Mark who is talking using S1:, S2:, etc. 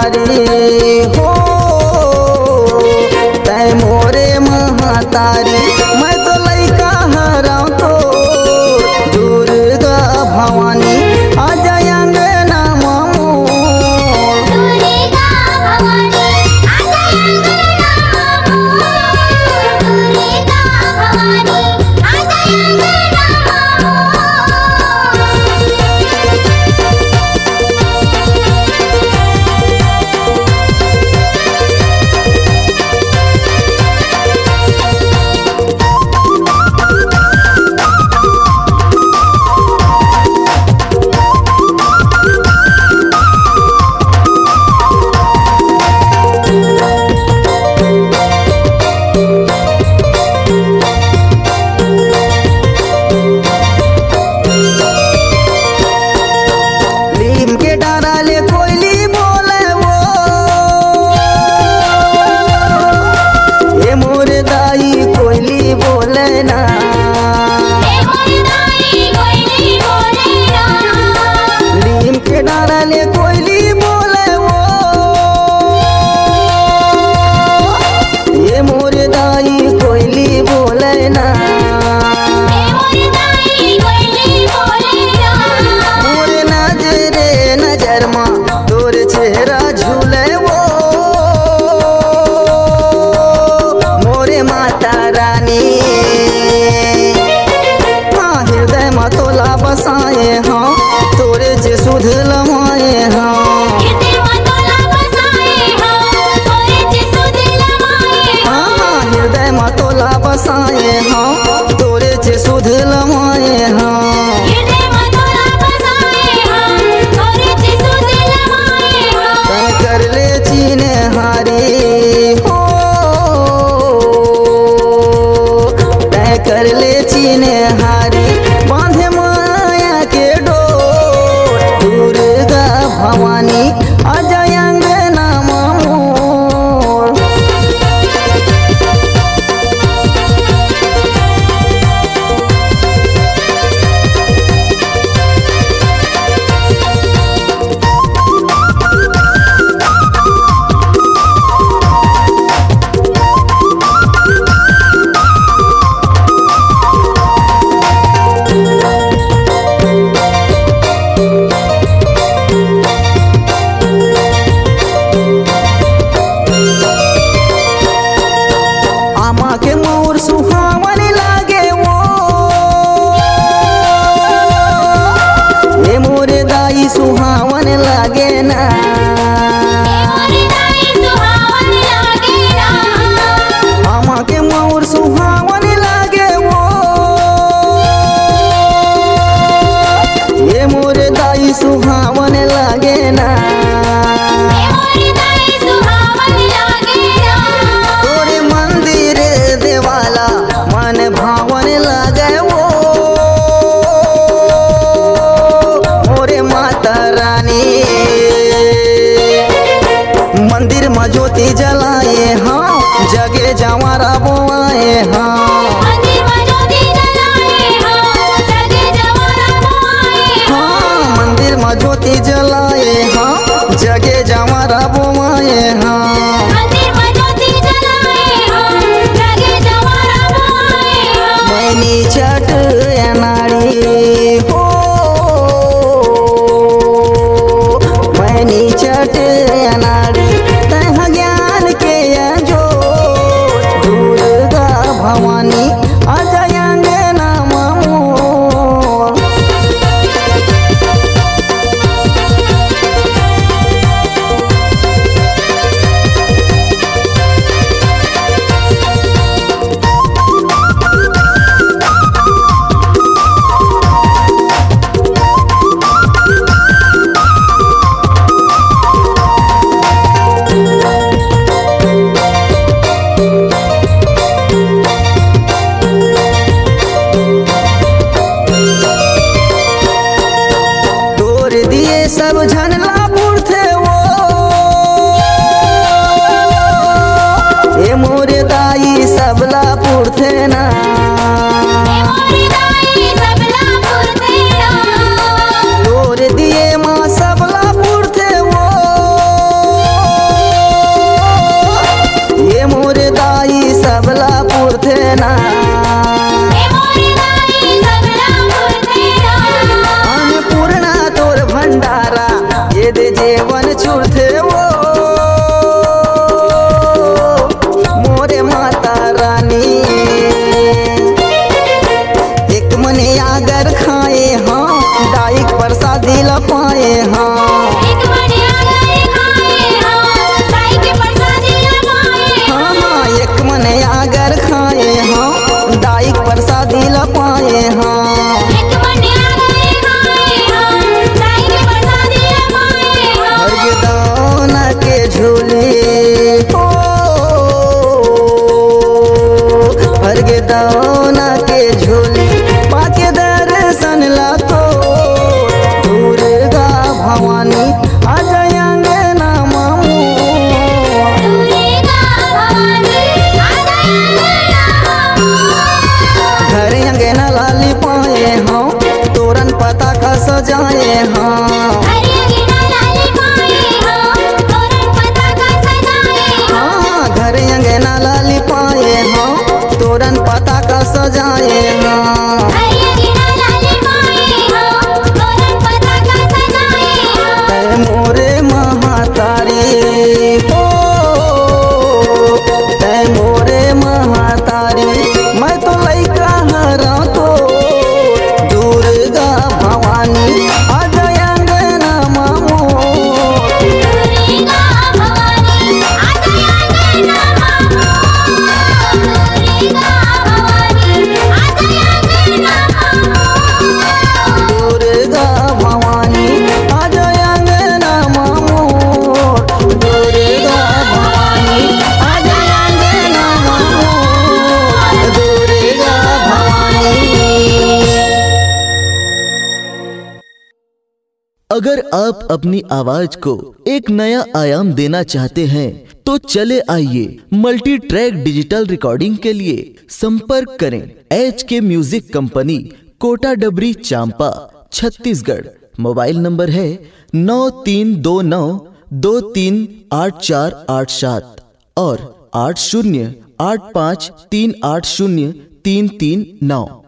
S1: महतारी हो तय मोरे महतारी मैं तो लइका हरा तो दुर्गा भवानी आ जाए अंगना मोर।
S2: दुर्गा भवानी आ जाए अंगना मोर। दुर्गा भवानी आ जाए अंगना मोर।
S1: नीम के डाराले कोयली बोले वो ये मोरे दाई कोयली बोले ना।
S2: हे मोर दाई कोयली बोले ना।
S1: नीम के डाराले कोयली बोले वो ये मोरे दाई कोयली बोले ना।
S2: हे मोर दाई कोयली बोले ना।
S1: मोरे नजरे नजर मा तोर चेहरा झूले वो मोरे माता रानी हाँ हृदय में तोला बसाए हाँ तोरे जे सुध लमाए हाँ।
S2: हृदय में तोला बसाए हाँ तोरे जे सुध लमाए हाँ।
S1: हाँ हृदय में तोला बसाए हाँ तोरे जे सुध लमाए हाँ।
S2: हृदय में तोला बसाए हाँ तोरे जे सुध लमाए हाँ।
S1: तय कर ले चीने हारी हो तय कर ले चीने हारी बांधे माया के डोर दुर्गा भवानी आ जाए अंगना मोर। आमा के मोर सुहावन लागे वो ये मोरे दाई सुहावन लागे ना।
S2: हे मोर दाई सुहावन लागे ना।
S1: आमा के मोर सुहावन लागे वो ये मोरे दाई सुहावन लागे ना।
S2: हे मोर दाई सुहावन लागे ना।
S1: तोरे मंदिर देवाला मन भावन लागे वो मोरे माता रानी मंदिर में ज्योति जलाए हाँ जगे जवारा बोआए हाँ।
S2: मंदिर में ज्योति जलाए हाँ जगे जवारा बोआए
S1: हाँ मंदिर में ज्योति जलाए हाँ जगे जवारा बोआए हाँ।
S2: मंदिर में ज्योति जलाए हाँ जगे जवारा बोआए हाँ।
S1: मैनी चट अनाड़ी हो मैनी चट अनाड़ी तह ज्ञान के जो दुर्गा भवानी आ जाए अंगना मोर। सब झनलापुर थे वो ये मोरे दाई सबलापुर थे ना। तोरे दिए माँ सबलापुर थे वो
S3: अगर आप अपनी आवाज को एक नया आयाम देना चाहते हैं तो चले आइए मल्टी ट्रैक डिजिटल रिकॉर्डिंग के लिए संपर्क करें HK म्यूजिक कंपनी, कोटा डबरी, चांपा, छत्तीसगढ़। मोबाइल नंबर है 9329238487 और 8085380339।